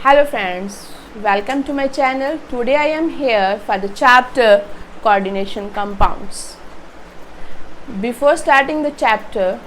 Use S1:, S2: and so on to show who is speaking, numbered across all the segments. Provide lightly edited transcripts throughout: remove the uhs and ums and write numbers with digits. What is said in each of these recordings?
S1: Hello friends, welcome to my channel. Today I am here for the chapter Coordination Compounds. Before starting the chapter,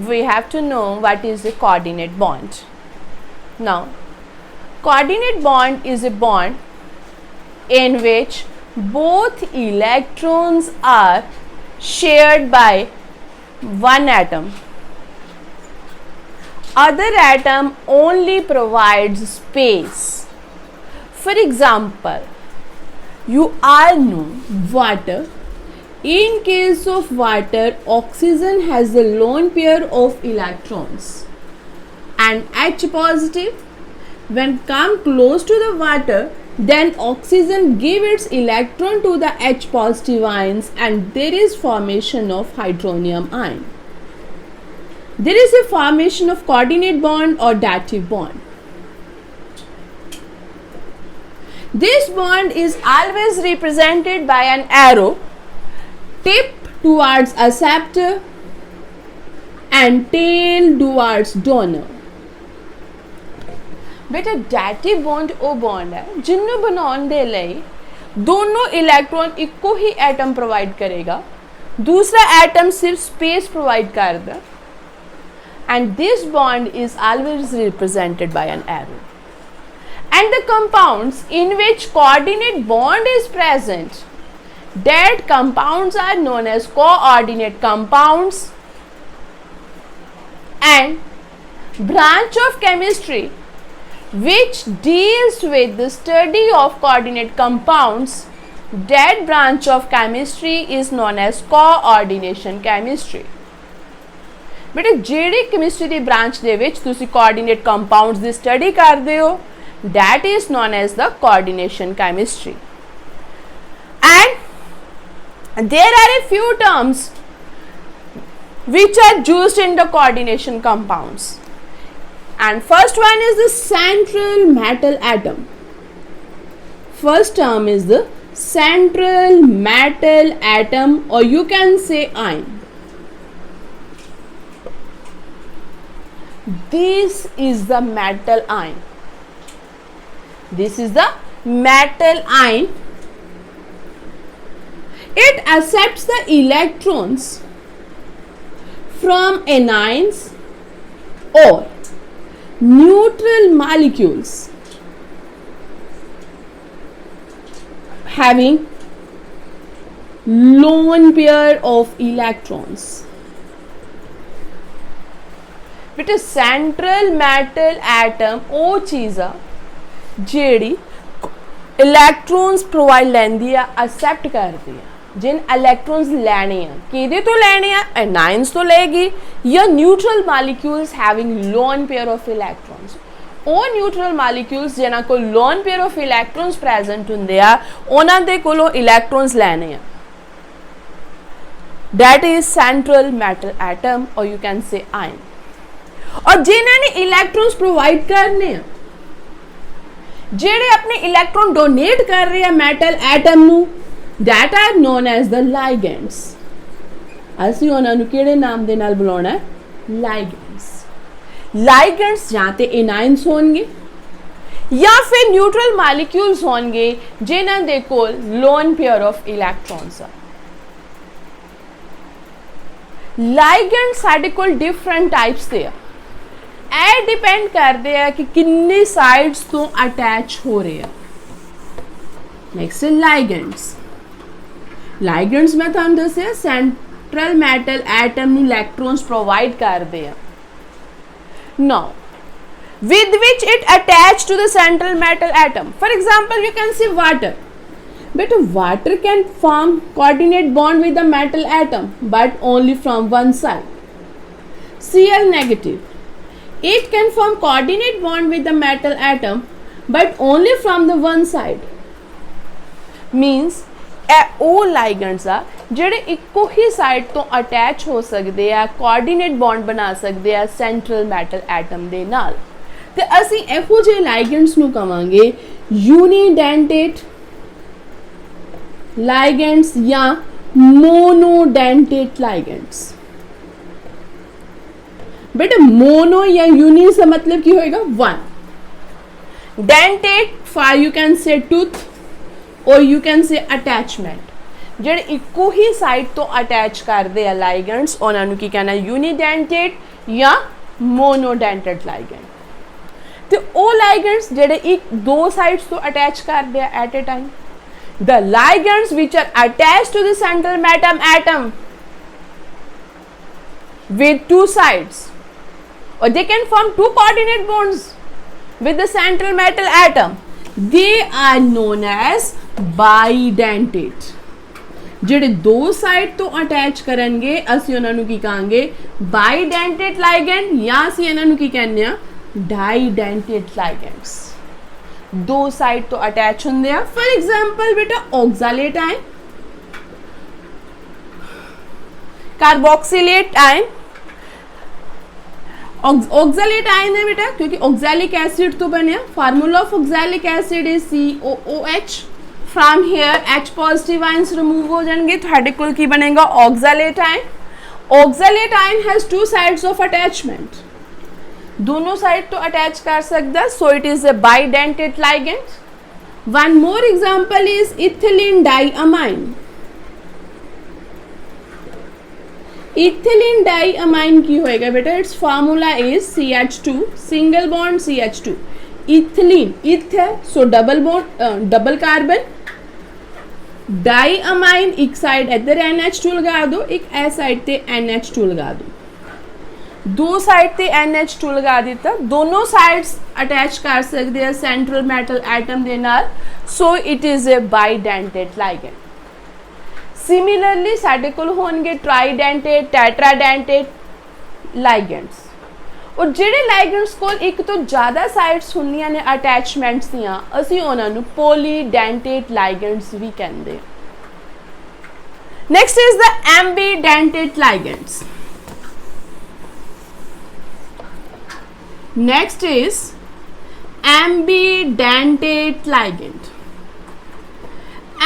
S1: we have to know what is a coordinate bond. Now, coordinate bond is a bond in which both electrons are shared by one atom. Other atom only provides space. For example, you all know water. In case of water, oxygen has a lone pair of electrons and H positive. When come close to the water, then oxygen give its electron to the H positive ions and there is formation of hydronium ion. There is a formation of coordinate bond or dative bond. This bond is always represented by an arrow, tip towards acceptor and tail towards donor. बेटा dative bond ਉਹ bond है ਜਿਹਨੂੰ ਬਣਾਉਣ ਦੇ ਲਈ दोनों electron eco ही atom provide करेगा, दूसरा एटम सिर्फ स्पेस प्रोवाइड करदा, and this bond is always represented by an arrow. And the compounds in which coordinate bond is present, that compounds are known as coordinate compounds. And branch of chemistry which deals with the study of coordinate compounds, that branch of chemistry is known as coordination chemistry. बेटा ਜਿਹੜੀ chemistry ਦੀ branch ਦੇ ਵਿੱਚ ਤੁਸੀਂ coordinate compounds ਦੀ study ਕਰਦੇ ਹੋ, that is known as the coordination chemistry. And there are a few terms which are used in the coordination compounds. And first one is the central metal atom. First term is the central metal atom, or you can say ion. This is the metal ion. This is the metal ion. It accepts the electrons from anions or neutral molecules having lone pair of electrons. बेटा central metal atom ਉਹ ਚੀਜ਼ ਆ ਜਿਹੜੀ electrons provide ਲੈਂਦੀ ਆ, accept ਕਰਦੀ ਆ, ਜਿਨ ਇਲੈਕਟ੍ਰੋਨਸ ਲੈਣੇ ਆ, ਕਿਹਦੇ ਤੋਂ ਲੈਣੇ ਆ, ਐਨਾਇਨਸ ਤੋਂ ਲਏਗੀ ਜਾਂ neutral molecules having lone pair of electrons. ਉਹ ਨਿਊਟਰਲ ਮਾਲੀਕਿਊਲਸ ਜਿਹਨਾਂ ਕੋਲ lone pair of electrons present ਹੁੰਦੇ ਆ, ਉਹਨਾਂ ਦੇ ਕੋਲੋਂ ਇਲੈਕਟ੍ਰੋਨਸ ਲੈਣੇ ਆ. that is central metal atom, or you can say ion. और जिन्हें ने इलेक्ट्रॉन्स प्रोवाइड करने हैं, जेड़े अपने इलेक्ट्रॉन डोनेट कर रहे हैं मेटल एटम नू, that are known as the ligands. ਅਸੀਂ ਉਹਨਾਂ ਨੂੰ ਕਿਹੜੇ ਨਾਮ ਦੇ ਨਾਲ ਬੁਲਾਉਣਾ ਹੈ? ligands. ligands ਜਾਂ ਤੇ anions ਹੋਣਗੇ ਜਾਂ ਫਿਰ ਨਿਊਟਰਲ ਮਾਲੀਕਿਊਲਸ ਹੋਣਗੇ ਜਿਨ੍ਹਾਂ ਦੇ ਕੋਲ ਲੋਨ ਪੇਅਰ ਆਫ ਇਲੈਕਟ੍ਰॉन्स ਆ. ligands ਸਾਡੇ ਕੋਲ ਡਿਫਰੈਂਟ ਟਾਈਪਸ ਦੇ ਆ. ਇਹ डिपेंड करते हैं कि किन्नी साइड्स तो अटैच हो रहे हैं. Next ligands. लाइगेंड्स मैं तुहानू दस्सिया सेंट्रल मैटल एटम नू इलेक्ट्रॉन्स प्रोवाइड करते हैं. Now with which it attached to the central metal atom. For example, you can see water. But water can form coordinate bond with the metal atom, but only from one side. Cl negative. It can form coordinate bond with the metal atom, but only from the one side. Means ਉਹ ਲਾਈਗੈਂਡਸ ਆ ਜਿਹੜੇ ਇੱਕੋ ਹੀ side ਤੋਂ attach ਹੋ ਸਕਦੇ ਆ, coordinate bond ਬਣਾ ਸਕਦੇ ਆ ਸੈਂਟਰਲ ਮੈਟਲ ਐਟਮ ਦੇ ਨਾਲ. ਤੇ ਅਸੀਂ ਇਹੋ ਜਿਹੇ ਲਾਈਗੈਂਡਸ ਨੂੰ ਕਵਾਂਗੇ ਯੂਨੀਡੈਂਟੇਟ ਲਾਈਗੈਂਡਸ ਜਾਂ मोनोडेंटेट लाइगेंड्स. बेटा मोनो या यूनि से मतलब की होएगा one, Dentate, for you can say tooth or you can say attachment. ਜਿਹੜੇ ਇੱਕੋ ਹੀ ਸਾਈਡ ਤੋਂ ਅਟੈਚ ਕਰਦੇ ਆ ਲਾਈਗੈਂਡਸ ਉਹਨਾਂ ਨੂੰ ਕੀ ਕਹਿੰਦਾ ਯੂਨੀਡੈਂਟੇਟ ਜਾਂ ਮੋਨੋਡੈਂਟੇਟ ਲਾਈਗੈਂਡ। ਤੇ ਉਹ ਲਾਈਗੈਂਡਸ ਜਿਹੜੇ ਇੱਕ ਦੋ ਸਾਈਡਸ ਤੋਂ ਅਟੈਚ ਕਰਦੇ ਆ at a time, the ligands which are attached to the central atom with two sides, or they can form two coordinate bonds with the central metal atom, they are known as bidentate। ਜਿਹੜੇ ਦੋ side ਤੋਂ attach ਕਰਨਗੇ ਅਸੀਂ ਉਹਨਾਂ ਨੂੰ ਕੀ ਕਹਾਂਗੇ ਬਾਈਡੈਂਟੇਟ ਲਾਈਗੈਂਡ, ਜਾਂ ਅਸੀਂ ਇਹਨਾਂ ਨੂੰ ਕੀ ਕਹਿੰਦੇ ਆ ਡਾਈਡੈਂਟੇਟ ਲਾਈਗੈਂਡਸ। ਦੋ ਸਾਈਡ ਤੋਂ ਅਟੈਚ ਹੁੰਦੇ ਆ। ਫॉर एग्जांपल बेटा oxalate ion, carboxylate ion. Oxalate ion है बेटा क्योंकि ऑक्सैलिक एसिड तो बने। Formula of oxalic acid is COOH। From here H positive ions remove हो जाएंगे, ਤੁਹਾਡੇ ਕੋਲ ਕੀ ਬਣੇਗਾ oxalate ion. Oxalate ion has two sides of attachment, दोनों साइड तो अटैच कर सकता, so it is a bidentate ligand. One more example is ethylene diamine. Ethylene diamine की होएगा बेटा, it's formula is CH2 single bond CH2। Ethylene इथ है सो double bond double carbon, diamine एक साइड इधर NH2 लगा दो, एक ए साइड ते NH2 लगा दो, दो साइड ते NH2 लगा दिता, दोनों साइड्स अटैच कर सकते हैं सेंट्रल मेटल एटम दे नाल, so it is a bidentate ligand. Similarly साडे कोल होणगे ट्राइडेंटेट टेट्राडेंटेट लाइगेंड्स। और ਜਿਹੜੇ ਲਾਈਗੈਂਡਸ ਕੋਲ ਇੱਕ ਤੋਂ ਜ਼ਿਆਦਾ ਸਾਈਡਸ ਹੁੰਦੀਆਂ ਨੇ ਅਟੈਚਮੈਂਟਸ ਦੀਆਂ ਅਸੀਂ ਉਹਨਾਂ ਨੂੰ ਪੋਲੀਡੈਂਟੇਟ ਲਾਈਗੈਂਡਸ ਵੀ ਕਹਿੰਦੇ। Next is the ambidentate ligands. Next is ambidentate ligand।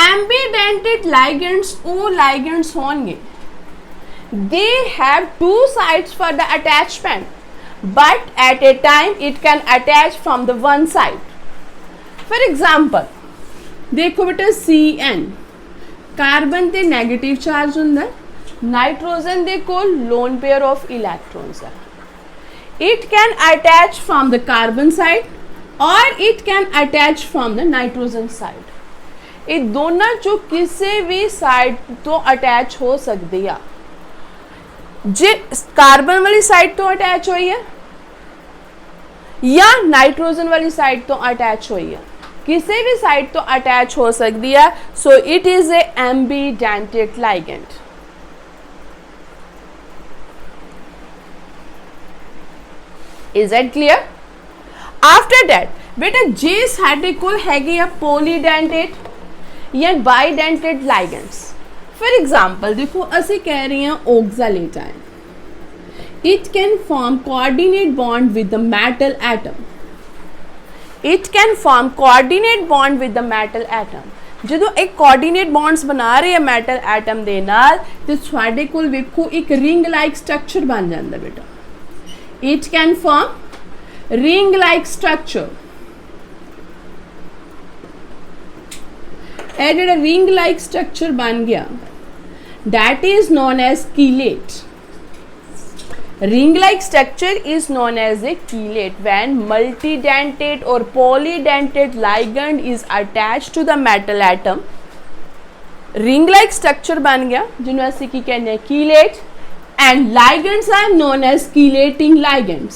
S1: Ambidentate ligands वो ligands होंगे, they have two sides for the attachment, but at a time it can attach from the one side। For example, देखो बेटा CN carbon ते negative charge होंदा, nitrogen दे कोल lone pair of electrons है। It can attach from the carbon side or it can attach from the nitrogen side। ये दोनों जो किसी भी साइड तो अटैच हो सकती है। जे कार्बन वाली साइड तो अटैच हुई है या नाइट्रोजन वाली साइड तो अटैच हुई है, किसी भी साइड तो अटैच हो सकती है, so it is a ambidentate ligand. Is that clear? After that बेटा जे साडे कोल हैगे आ पॉलीडेंटेट या बाइडेंटेट लाइगेंड्स। फॉर एग्जांपल देखो ਅਸੀਂ कह रहे हैं oxalate ion, it can form coordinate bond with the metal atom। it can form coordinate bond with the metal atom। ਜਦੋਂ ਇੱਕ ਕੋਆਰਡੀਨੇਟ ਬੌਂਡਸ ਬਣਾ ਰਹੇ ਆ ਮੈਟਲ ਐਟਮ ਦੇ ਨਾਲ ਤੇ ਤੁਹਾਡੇ ਕੋਲ ਵੇਖੋ ਇੱਕ ਰਿੰਗ ਲਾਈਕ ਸਟਰਕਚਰ ਬਣ ਜਾਂਦਾ ਬੇਟਾ। It can form ring-like structure। ਇਹ ਜਿਹੜਾ ring-like structure बन गया, that is known as chelate। Ring-like structure is known as a chelate when multidentate or polydentate ligand is attached to the metal atom। Ring-like structure बन गया जिन्होंने ਅਸੀਂ ਕੀ ਕਹਿੰਦੇ हैं chelate, and ligands are known as chelating ligands।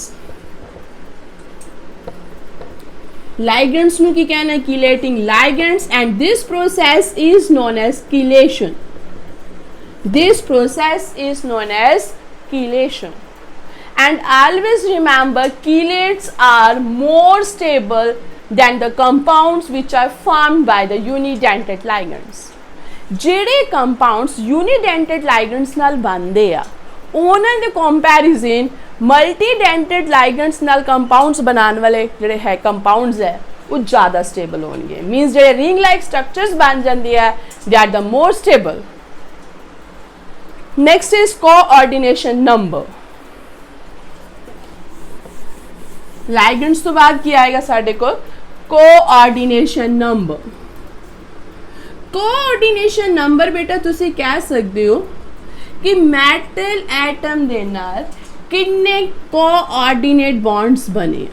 S1: ligands nu ki kehna hai chelating ligands, and this process is known as chelation। this process is known as chelation। and always remember chelates are more stable than the compounds which are formed by the unidentate ligands। ਜਿਹੜੇ compounds unidentate ligands ਨਾਲ ਬਣਦੇ ਆ ਉਹਨਾਂ ਦੇ comparison ਮਲਟੀਡੈਂਟੇਟ ਲਾਈਗੈਂਡਸ ਨਾਲ compounds ਬਣਾਉਣ ਵਾਲੇ ਜਿਹੜੇ ਹੈ ਕੰਪਾਊਂਡਸ ਹੈ ਉਹ ਜ਼ਿਆਦਾ ਸਟੇਬਲ ਹੋਣਗੇ। ਮੀਨਸ ਜਿਹੜੇ ਰਿੰਗ ਲਾਈਕ ਸਟਰਕਚਰਸ ਬਣ ਜਾਂਦੇ ਆ they are the more stable. Next is coordination number. Ligands ਤੋਂ ਬਾਅਦ ਕੀ ਆਏਗਾ ਸਾਡੇ ਕੋਲ कोऑर्डिनेशन नंबर। कोऑर्डिनेशन नंबर बेटा तुसी कह सकते हो कि मैटल एटम दे नाल किन्ने कोऑर्डिनेट बॉन्ड्स बने।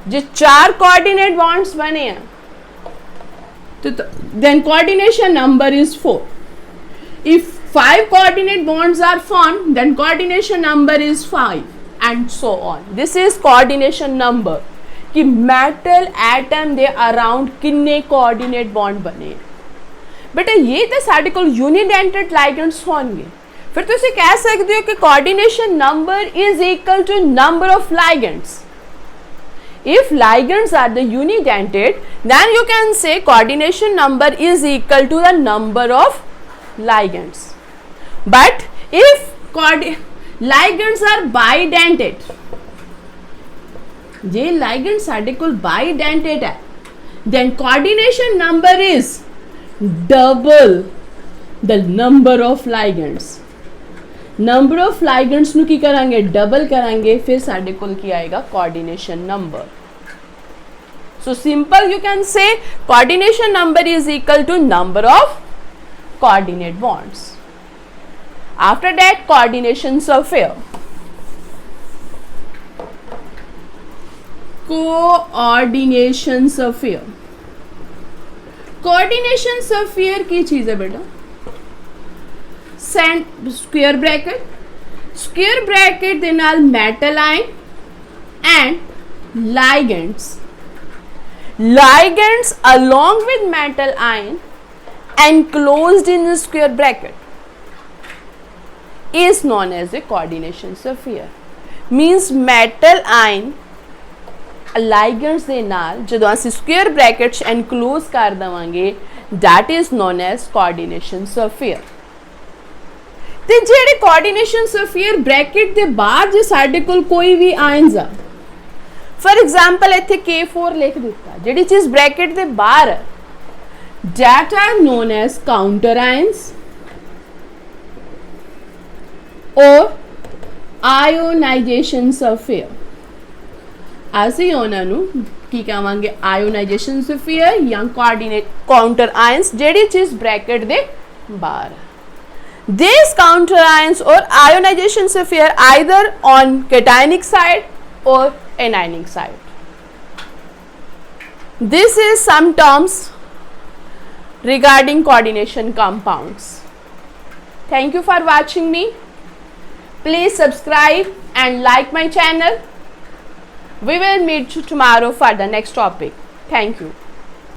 S1: जे 4 कोऑर्डिनेट बॉन्ड्स बने हैं तो then coordination number is 4. If 5 coordinate bonds are formed, then coordination number is 5 and so on. This is coordination number कि मेटल एटम दे अराउंड किन्ने कोऑर्डिनेट बॉन्ड बने। बेटा ये तो साडे कोल यूनिडेंटेड लाइगेंड्स होंगे, फिर तुसी कह सकते हो कि coordination number is equal to number of ligands. If ligands are the unidentate, then you can say coordination number is equal to the number of ligands. But if ligands are bidentate, J ligand साडे कोल bidentate है, then coordination number is double the number of ligands. Number of ligands नु की करांगे, double करांगे, फिर साडे कोल की आएगा coordination number. So simple you can say coordination number is equal to number of coordinate bonds. After that coordination sphere. Coordination sphere, coordination sphere की चीज है बेटा, स्क्वेयर ब्रैकेट दे नाल metal ion and ligands along with metal ion enclosed in the square bracket is known as a coordination sphere. Means metal ion ligands ਦੇ ਨਾਲ ਜਦੋਂ ਅਸੀਂ square brackets enclose ਕਰ ਦਵਾਂਗੇ, that is known as coordination sphere. ਤੇ ਜਿਹੜੇ coordination sphere bracket ਦੇ ਬਾਹਰ ਜੇ ਸਾਡੇ ਕੋਲ ਕੋਈ ਵੀ ਆਇਨਸ ਆ, ਫॉर एग्जांपल ਇੱਥੇ K4 ਲਿਖ ਦਿੱਤਾ, ਜਿਹੜੀ ਚੀਜ਼ ਬ੍ਰੈਕਟ ਦੇ ਬਾਹਰ ਹੈ, that are known as counter ions or ionization sphere. ਅਸੀਂ ਉਹਨਾਂ ਨੂੰ ਕੀ ਕਹਾਂਗੇ, ਆਇਓਨਾਈਜੇਸ਼ਨ ਸਫੀਅਰ ਜਾਂ ਕੋਆਰਡੀਨੇਟ ਕਾਊਂਟਰ ਆਇਨਸ, ਜਿਹੜੀ ਚੀਜ਼ ਬ੍ਰੈਕਟ ਦੇ ਬਾਹਰ ਹੈ। These counter ions or ionization sphere either on cationic side or anionic side. This is some terms regarding coordination compounds. Thank you for watching me. Please subscribe and like my channel. We will meet you tomorrow for the next topic. Thank you.